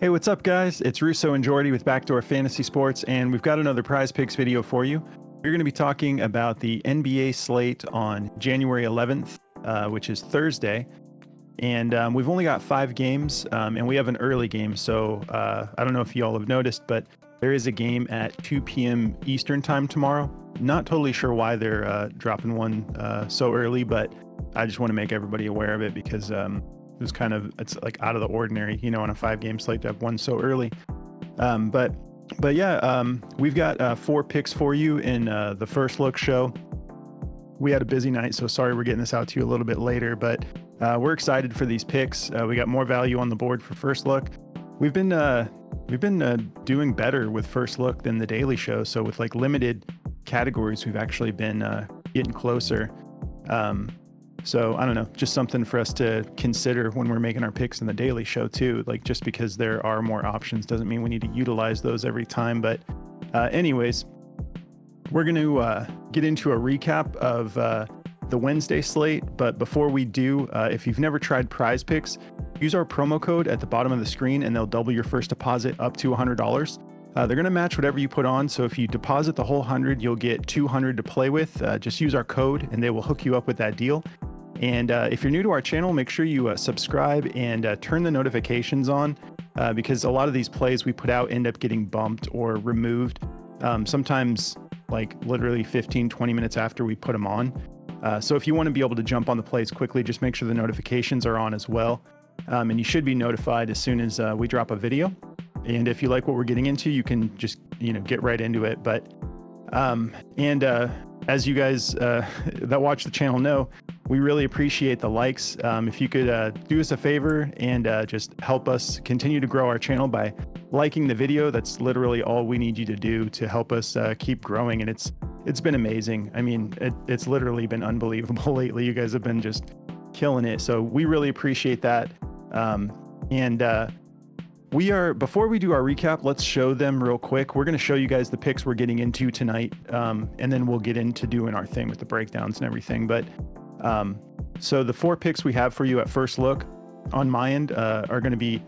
Hey, what's up, guys? It's Russo and Jordy with Backdoor Fantasy Sports, and we've got another prize picks video for you. We're going to be talking about the NBA slate on January 11th, which is Thursday. And we've only got 5 games, and we have an early game. So I don't know if you all have noticed, but there is a game at 2 p.m. Eastern time tomorrow. Not totally sure why they're dropping one so early, but I just want to make everybody aware of it because it's like out of the ordinary, on a 5 game slate to have one so early. But yeah, we've got 4 picks for you in the first look show. We had a busy night, so sorry we're getting this out to you a little bit later, but we're excited for these picks. We got more value on the board for first look. We've been doing better with first look than the daily show. So with like limited categories, we've actually been getting closer. So I don't know, just something for us to consider when we're making our picks in the daily show too. Like just because there are more options doesn't mean we need to utilize those every time. But anyways, we're going to get into a recap of the Wednesday slate. But before we do, if you've never tried Prize Picks, use our promo code at the bottom of the screen and they'll double your first deposit up to $100. They're going to match whatever you put on. So if you deposit the whole 100, you'll get 200 to play with. Just use our code and they will hook you up with that deal. And if you're new to our channel, make sure you subscribe and turn the notifications on because a lot of these plays we put out end up getting bumped or removed. Sometimes like literally 15-20 minutes after we put them on. So if you want to be able to jump on the plays quickly, just make sure the notifications are on as well. And you should be notified as soon as we drop a video. And if you like what we're getting into, you can just, get right into it. But as you guys that watch the channel know, we really appreciate the likes. If you could do us a favor and just help us continue to grow our channel by liking the video, that's literally all we need you to do to help us keep growing. And it's been amazing. I mean, it's literally been unbelievable lately. You guys have been just killing it. So we really appreciate that. Before we do our recap, let's show them real quick. We're going to show you guys the picks we're getting into tonight. And then we'll get into doing our thing with the breakdowns and everything. But so the 4 picks we have for you at first look on my end are going to be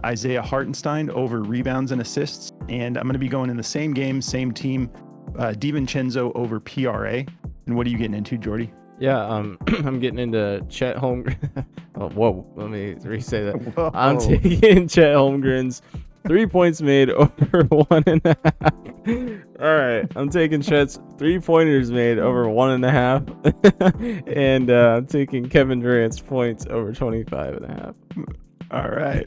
Isaiah Hartenstein over rebounds and assists. And I'm going to be going in the same game, same team, DiVincenzo over PRA. And what are you getting into, Jordy? Yeah, I'm getting into Chet Holmgren. Oh, whoa, let me re-say that. Whoa. I'm taking Chet Holmgren's 3 points made over 1.5. All right, I'm taking Chet's 3-pointers made over 1.5. And I'm taking Kevin Durant's points over 25.5. All right,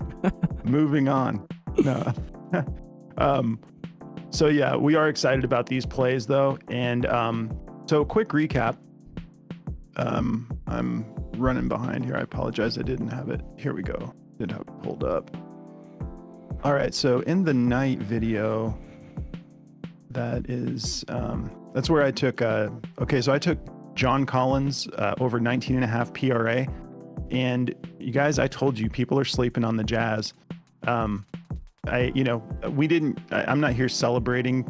moving on. No. So yeah, we are excited about these plays though. And so quick recap. I'm running behind here. I apologize. I didn't have it. Here we go. Didn't have it pulled up. All right. So in the night video, that is, that's where I took, so I took John Collins over 19.5 PRA. And you guys, I told you people are sleeping on the Jazz. I'm not here celebrating,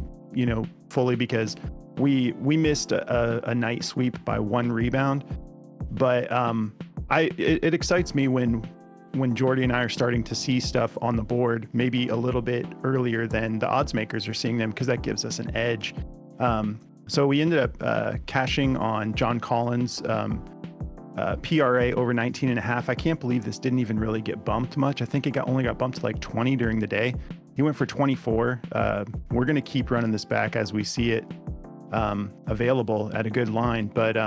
fully because we missed a night sweep by 1 rebound, but it excites me when Jordy and I are starting to see stuff on the board maybe a little bit earlier than the odds makers are seeing them, because that gives us an edge. So we ended up cashing on John Collins, PRA over 19.5. I can't believe this didn't even really get bumped much. I think it only got bumped to like 20 during the day. He went for 24. We're going to keep running this back as we see it available at a good line. But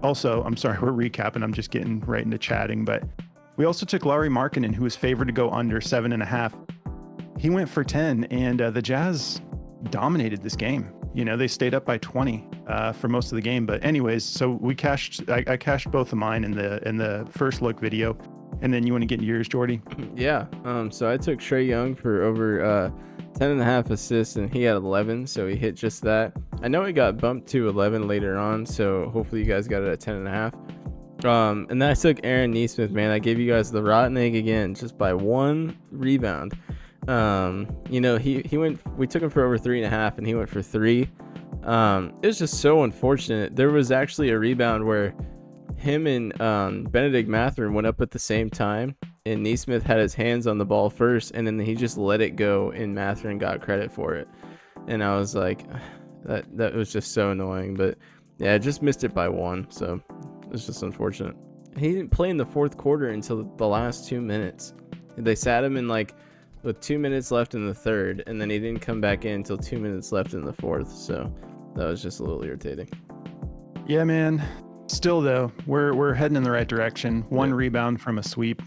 also, I'm sorry, we're recapping. I'm just getting right into chatting. But we also took Lauri Markkanen, who was favored to go under 7.5. He went for 10, and the Jazz dominated this game. They stayed up by 20 for most of the game. But anyways, so we cashed. I cashed both of mine in the first look video. And then you want to get yours, Jordy? Yeah. So I took Trae Young for over 10.5 assists, and he had 11, so he hit just that. I know he got bumped to 11 later on, so hopefully you guys got it at 10.5. And then I took Aaron Nesmith, man. I gave you guys the rotten egg again, just by 1 rebound. He went. We took him for over 3.5, and he went for 3. It was just so unfortunate. There was actually a rebound where him and Benedict Mathurin went up at the same time, and Neesmith had his hands on the ball first, and then he just let it go, and Mathurin got credit for it. And I was like, that was just so annoying. But yeah, I just missed it by 1, so it's just unfortunate. He didn't play in the fourth quarter until the last 2 minutes. They sat him in like with 2 minutes left in the third, and then he didn't come back in until 2 minutes left in the fourth. So that was just a little irritating. Yeah, man. Still though, we're heading in the right direction. One Yeah. rebound from a sweep,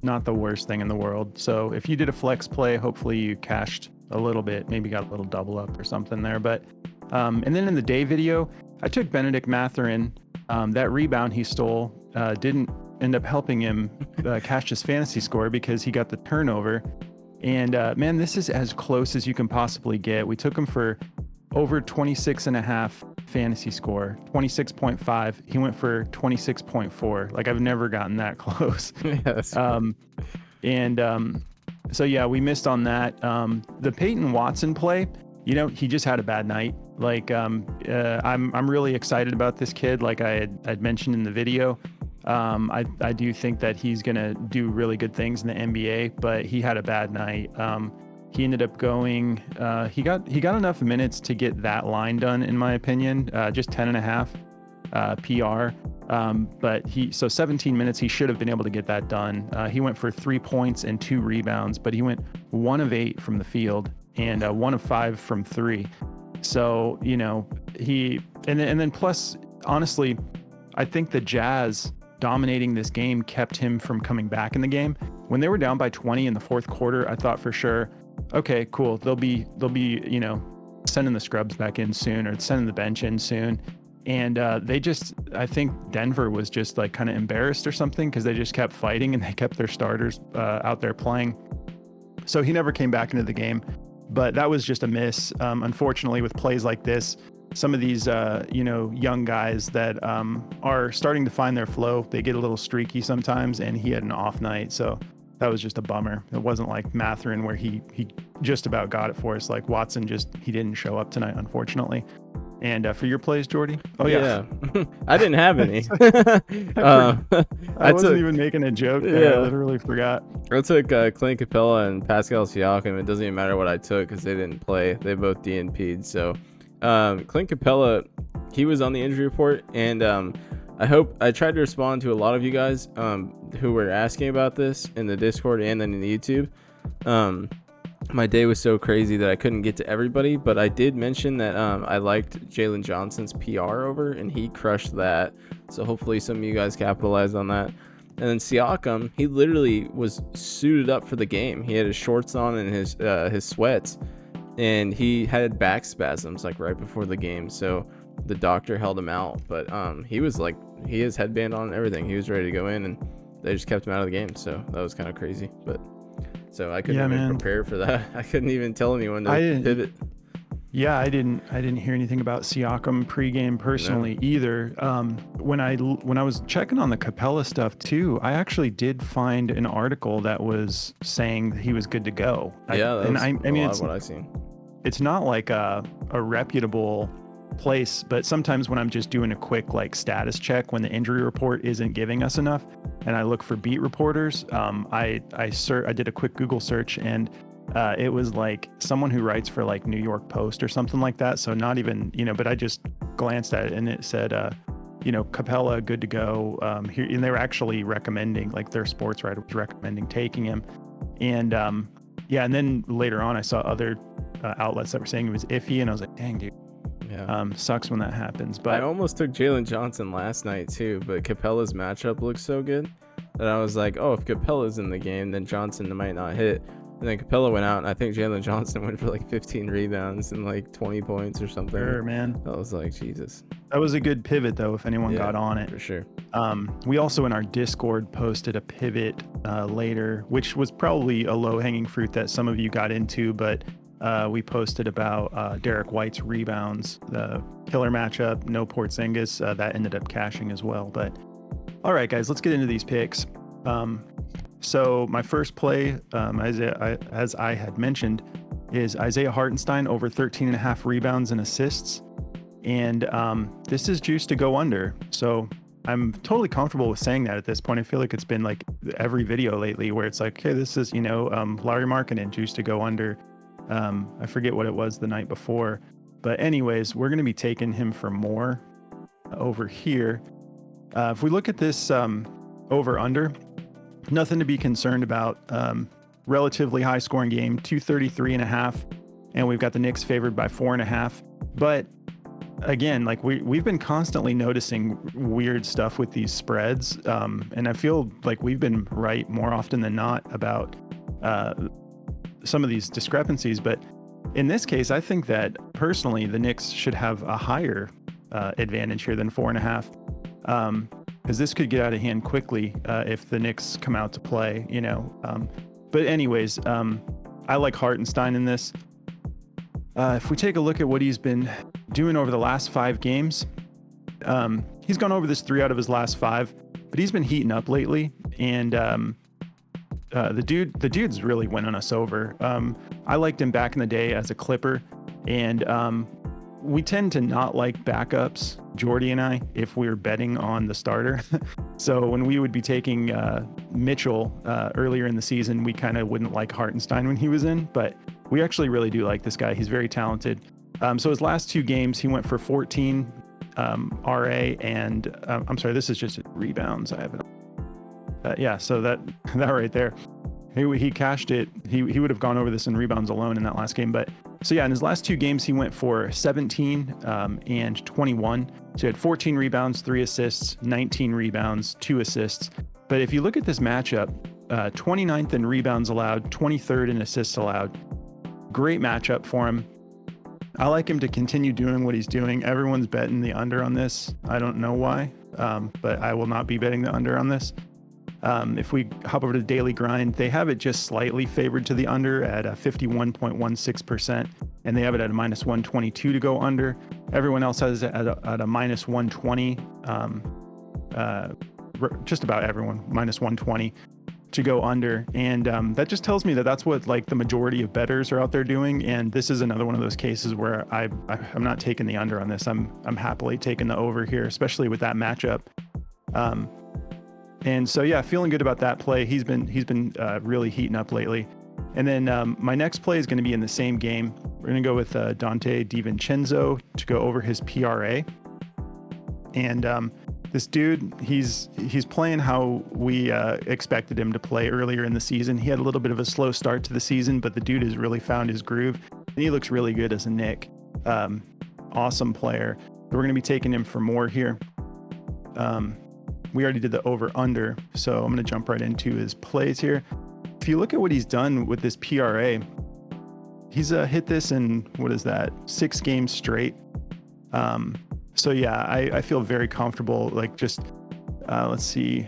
not the worst thing in the world. So if you did a flex play, hopefully you cashed a little bit, maybe got a little double up or something there. But and then in the day video, I took Benedict Mathurin. That rebound he stole didn't end up helping him cash his fantasy score because he got the turnover. And man, this is as close as you can possibly get. We took him for over 26.5 fantasy score, 26.5. He went for 26.4. Like, I've never gotten that close. Yes. So yeah, we missed on that. The Peyton Watson play, he just had a bad night. Like, I'm really excited about this kid. Like I'd mentioned in the video, I do think that he's gonna do really good things in the NBA, but he had a bad night. He ended up going, he got enough minutes to get that line done, in my opinion, just 10.5 PR. But so 17 minutes, he should have been able to get that done. He went for 3 points and 2 rebounds, but he went 1 of 8 from the field and 1 of 5 from 3. So, and then plus, honestly, I think the Jazz dominating this game kept him from coming back in the game. When they were down by 20 in the fourth quarter, I thought for sure, okay, cool. They'll be, sending the scrubs back in soon, or sending the bench in soon. And I think Denver was just like kind of embarrassed or something, because they just kept fighting and they kept their starters out there playing. So he never came back into the game, but that was just a miss. Unfortunately, with plays like this, some of these, young guys that are starting to find their flow, they get a little streaky sometimes, and he had an off night. So that was just a bummer. It wasn't like Mathurin where he just about got it for us. Like Watson, he didn't show up tonight, unfortunately. And for your plays, Jordy? Oh, yeah. I didn't have any. I wasn't even making a joke there. Yeah. I literally forgot. I took Clint Capella and Pascal Siakam. It doesn't even matter what I took because they didn't play. They both DNP'd. So Clint Capella, he was on the injury report. And I tried to respond to a lot of you guys who were asking about this in the Discord and then in the YouTube. My day was so crazy that I couldn't get to everybody, but I did mention that I liked Jalen Johnson's PR over, and he crushed that. So hopefully some of you guys capitalized on that. And then Siakam, he literally was suited up for the game. He had his shorts on and his sweats, and he had back spasms like right before the game. So the doctor held him out, but he has headband on and everything. He was ready to go in, and they just kept him out of the game. So that was kind of crazy, but. So I couldn't even prepare for that. I couldn't even tell anyone to pivot. Yeah, I didn't hear anything about Siakam pregame personally either. When I was checking on the Capella stuff too, I actually did find an article that was saying that he was good to go. It's what I've seen. It's not like a reputable place, but sometimes when I'm just doing a quick like status check when the injury report isn't giving us enough, and I look for beat reporters, I did a quick Google search, and it was like someone who writes for like New York Post or something like that. So not even, but I just glanced at it and it said, Capella good to go here, and they were actually recommending, like their sports writer was recommending taking him, and and then later on I saw other outlets that were saying it was iffy, and I was like, dang, dude. Yeah. Sucks when that happens. But I almost took Jalen Johnson last night too, but Capella's matchup looks so good that I was like, oh, if Capella's in the game, then Johnson might not hit. And then Capella went out, and I think Jalen Johnson went for like 15 rebounds and like 20 points or something. Sure, man. I was like, Jesus. That was a good pivot, though, if anyone got on it. For sure. We also in our Discord posted a pivot later, which was probably a low-hanging fruit that some of you got into, but we posted about Derek White's rebounds, the killer matchup, no Porzingis. That ended up cashing as well. But all right, guys, let's get into these picks. So my first play, as I had mentioned, is Isaiah Hartenstein over 13.5 rebounds and assists. And this is juiced to go under. So I'm totally comfortable with saying that at this point. I feel like it's been like every video lately where it's like, okay, this is, Larry Markkinen juice to go under. I forget what it was the night before. But anyways, we're going to be taking him for more over here. If we look at this over under, nothing to be concerned about. Relatively high scoring game, 233.5. And we've got the Knicks favored by 4.5. But again, like we've been constantly noticing weird stuff with these spreads. And I feel like we've been right more often than not about some of these discrepancies. But in this case, I think that personally, the Knicks should have a higher advantage here than 4.5. Because this could get out of hand quickly if the Knicks come out to play, But anyways, I like Hartenstein in this. If we take a look at what he's been doing over the last 5 games, he's gone over this 3 out of his last 5, but he's been heating up lately, and the dude's really winning us over. I liked him back in the day as a Clipper, and we tend to not like backups, Jordy and I, if we're betting on the starter. So when we would be taking Mitchell earlier in the season, we kind of wouldn't like Hartenstein when he was in, but we actually really do like this guy. He's very talented. So his last 2 games, he went for 14 RA and I'm sorry, this is just rebounds. I have it. Yeah, so that right there, he cashed it. He would have gone over this in rebounds alone in that last game. But so yeah, in his last 2 games, he went for 17 and 21. So he had 14 rebounds, 3 assists, 19 rebounds, 2 assists. But if you look at this matchup, 29th in rebounds allowed, 23rd in assists allowed. Great matchup for him. I like him to continue doing what he's doing. Everyone's betting the under on this. I don't know why, but I will not be betting the under on this. If we hop over to Daily Grind, they have it just slightly favored to the under at 51.16%, and they have it at a minus 122 to go under. Everyone else has it at a minus 120. Just about everyone, minus 120 to go under. And that just tells me that that's what like the majority of bettors are out there doing. And this is another one of those cases where I'm not taking the under on this. I'm happily taking the over here, especially with that matchup. And so, yeah, feeling good about that play. He's been really heating up lately. And then my next play is going to be in the same game. We're going to go with Dante DiVincenzo to go over his PRA. And this dude, he's playing how we expected him to play earlier in the season. He had a little bit of a slow start to the season, but the dude has really found his groove, and he looks really good as a Knick. Awesome player. We're going to be taking him for more here. We already did the over-under, so I'm going to jump right into his plays here. If you look at what he's done with this PRA, he's hit this in, 6 games straight. So yeah, I feel very comfortable, like just, let's see,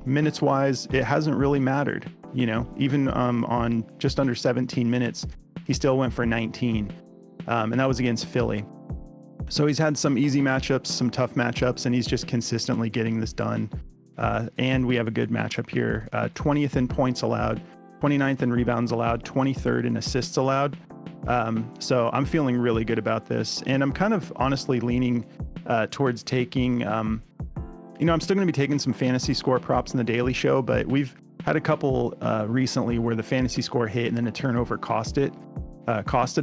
minutes wise, it hasn't really mattered, even on just under 17 minutes, he still went for 19. And that was against Philly. So he's had some easy matchups, some tough matchups, and he's just consistently getting this done. And we have a good matchup here. 20th in points allowed, 29th in rebounds allowed, 23rd in assists allowed. So I'm feeling really good about this, and I'm kind of honestly leaning towards taking, I'm still going to be taking some fantasy score props in the daily show, but we've had a couple recently where the fantasy score hit and then a turnover costed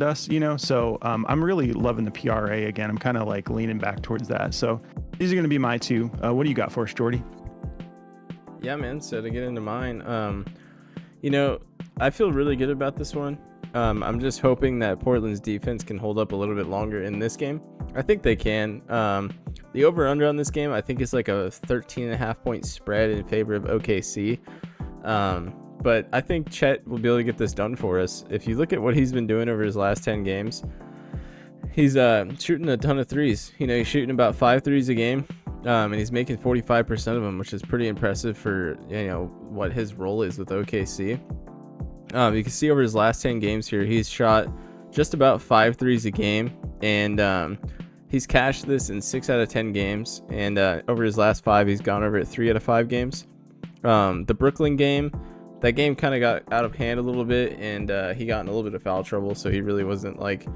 us, so I'm really loving the PRA again. I'm kind of like leaning back towards that. So these are going to be my 2. What do you got for us, Jordy? Yeah, man. So to get into mine, I feel really good about this one. I'm just hoping that Portland's defense can hold up a little bit longer in this game. I think they can. The over-under on this game, I think, is like a 13.5 point spread in favor of OKC. But I think Chet will be able to get this done for us. If you look at what he's been doing over his last 10 games, he's shooting a ton of threes. He's shooting about 5 threes a game, and he's making 45% of them, which is pretty impressive for what his role is with OKC. You can see over his last 10 games here, he's shot just about 5 threes a game, and he's cashed this in 6 out of 10 games. And over his last 5, he's gone over it 3 out of 5 games. The Brooklyn game, that game kind of got out of hand a little bit, and he got in a little bit of foul trouble, so he really wasn't like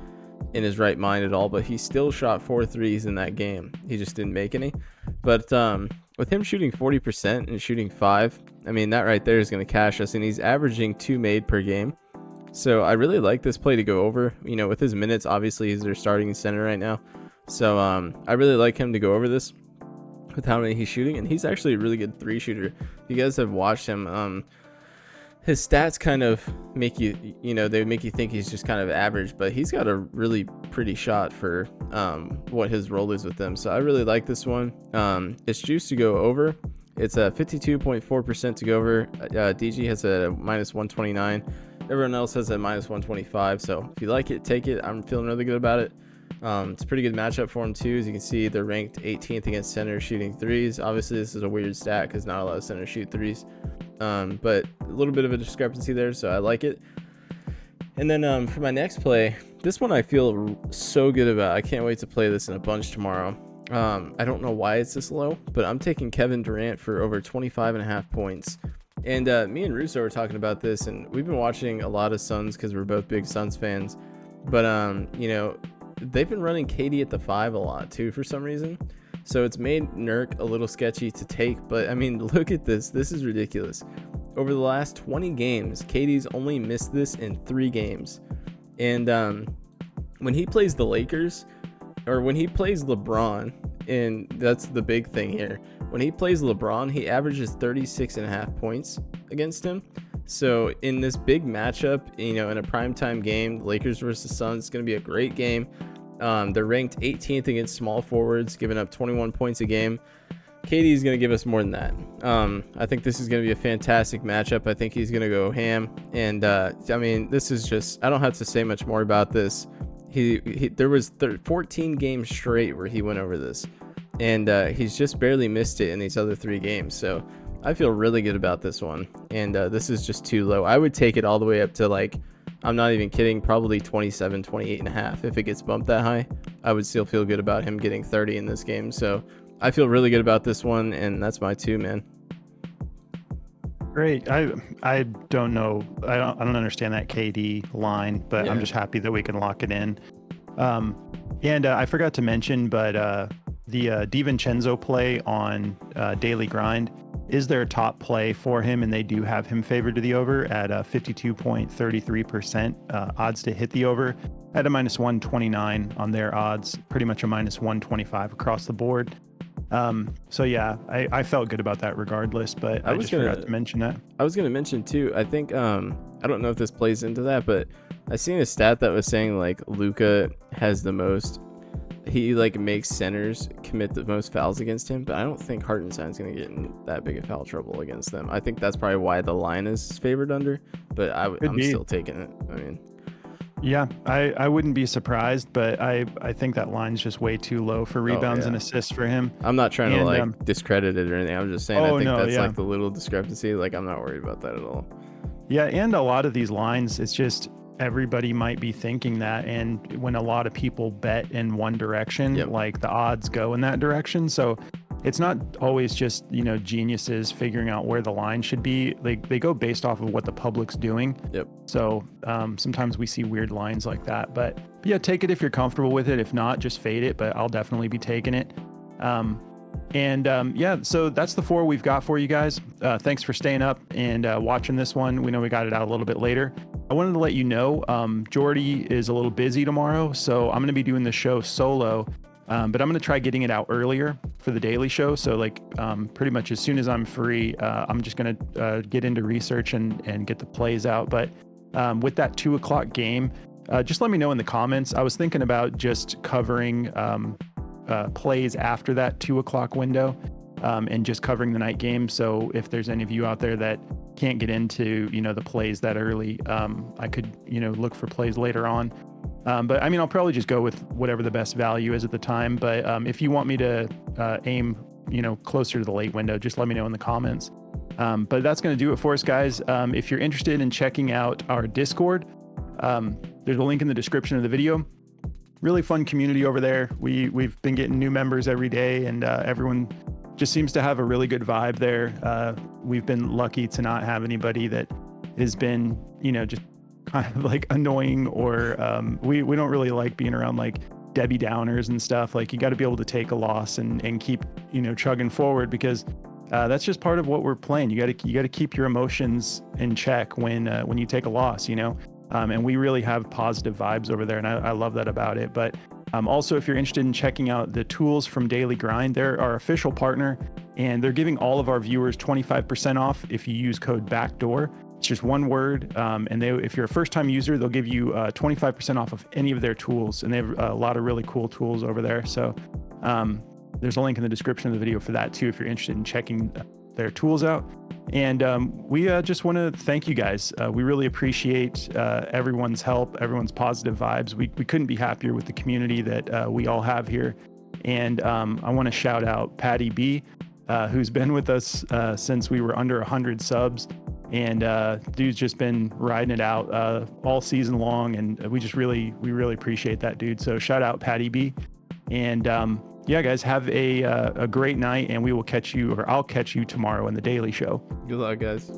in his right mind at all, but he still shot 4 threes in that game. He just didn't make any. But with him shooting 40% and shooting 5, I mean, that right there is going to cash us, and he's averaging 2 made per game. So I really like this play to go over. You know, with his minutes, obviously he's their starting center right now. So I really like him to go over this with how many he's shooting, and he's actually a really good 3 shooter. If you guys have watched him, his stats kind of make you, they make you think he's just kind of average, but he's got a really pretty shot for what his role is with them. So I really like this one. It's juiced to go over. It's a 52.4% to go over. DG has a minus 129. Everyone else has a minus 125. So if you like it, take it. I'm feeling really good about it. It's a pretty good matchup for them too. As you can see, they're ranked 18th against centers shooting threes. Obviously, this is a weird stat because not a lot of centers shoot threes. But a little bit of a discrepancy there, so I like it. And then for my next play, this one I feel so good about. I can't wait to play this in a bunch tomorrow. I don't know why it's this low, but I'm taking Kevin Durant for over 25.5 points. And me and Russo were talking about this, and we've been watching a lot of Suns because we're both big Suns fans. But they've been running KD at the 5 a lot too for some reason. So it's made Nurk a little sketchy to take, but I mean, look at this. This is ridiculous. Over the last 20 games, KD's only missed this in 3 games. And when he plays the Lakers, or when he plays LeBron, and that's the big thing here, when he plays LeBron, he averages 36.5 points against him. So in this big matchup, in a primetime game, Lakers versus Suns, it's going to be a great game. They're ranked 18th against small forwards, giving up 21 points a game. KD is going to give us more than that. I think this is going to be a fantastic matchup. I think he's going to go ham. And I mean, this is just, I don't have to say much more about this. There was 14 games straight where he went over this, and he's just barely missed it in these other 3 games. So I feel really good about this one. And this is just too low. I would take it all the way up to, like, I'm not even kidding, probably 27, 28.5. If it gets bumped that high, I would still feel good about him getting 30 in this game. So I feel really good about this one, and that's my 2, man. Great. I don't know. I don't understand that KD line, but yeah. I'm just happy that we can lock it in. And I forgot to mention, but the DiVincenzo play on Daily Grind is their top play for him, and they do have him favored to the over at 52.33% odds to hit the over at a minus 129 on their odds, pretty much a minus 125 across the board. So yeah, I felt good about that regardless, but I just forgot to mention that. I was going to mention too, I think, I don't know if this plays into that, but I seen a stat that was saying like Luka has the most, he like makes centers commit the most fouls against him, but I don't think Hartenstein's going to get in that big of foul trouble against them. I think that's probably why the line is favored under, but I'm still taking it. I mean, yeah, I wouldn't be surprised, but I think that line's just way too low for rebounds and assists for him. I'm not trying to discredit it or anything. I'm just saying I think that's like the little discrepancy. Like, I'm not worried about that at all. Yeah, and a lot of these lines, it's just everybody might be thinking that, and when a lot of people bet in one direction, like the odds go in that direction. So it's not always just, geniuses figuring out where the line should be. They go based off of what the public's doing. Yep. So sometimes we see weird lines like that. But yeah, take it if you're comfortable with it. If not, just fade it. But I'll definitely be taking it. So that's the 4 we've got for you guys. Thanks for staying up and watching this one. We know we got it out a little bit later. I wanted to let you know, Jordy is a little busy tomorrow, so I'm going to be doing the show solo. But I'm going to try getting it out earlier for the daily show. So pretty much as soon as I'm free, I'm just going to get into research and get the plays out. But with that 2:00 game, just let me know in the comments. I was thinking about just covering plays after that 2:00 window and just covering the night game. So if there's any of you out there that can't get into, the plays that early, I could, look for plays later on. But I mean, I'll probably just go with whatever the best value is at the time. But if you want me to aim, closer to the late window, just let me know in the comments. But that's going to do it for us, guys. If you're interested in checking out our Discord, there's a link in the description of the video. Really fun community over there. We've been getting new members every day, and everyone just seems to have a really good vibe there. We've been lucky to not have anybody that has been, just kind of like annoying, or we don't really like being around like Debbie Downers and stuff. Like, you got to be able to take a loss and keep, chugging forward, because that's just part of what we're playing. You got to keep your emotions in check when you take a loss, and we really have positive vibes over there, and I love that about it. But also, if you're interested in checking out the tools from Daily Grind, they're our official partner, and they're giving all of our viewers 25% off if you use code BACKDOOR. It's just one word, and if you're a first-time user, they'll give you 25% off of any of their tools, and they have a lot of really cool tools over there. So there's a link in the description of the video for that too, if you're interested in checking their tools out. And we just want to thank you guys. We really appreciate everyone's help, everyone's positive vibes. We couldn't be happier with the community that we all have here. And I want to shout out Patty B, who's been with us since we were under 100 subs. And dude's just been riding it out all season long. And we really appreciate that, dude. So shout out Patty B. And yeah, guys, have a great night, and we will catch you, or I'll catch you tomorrow in the Daily Show. Good luck, guys.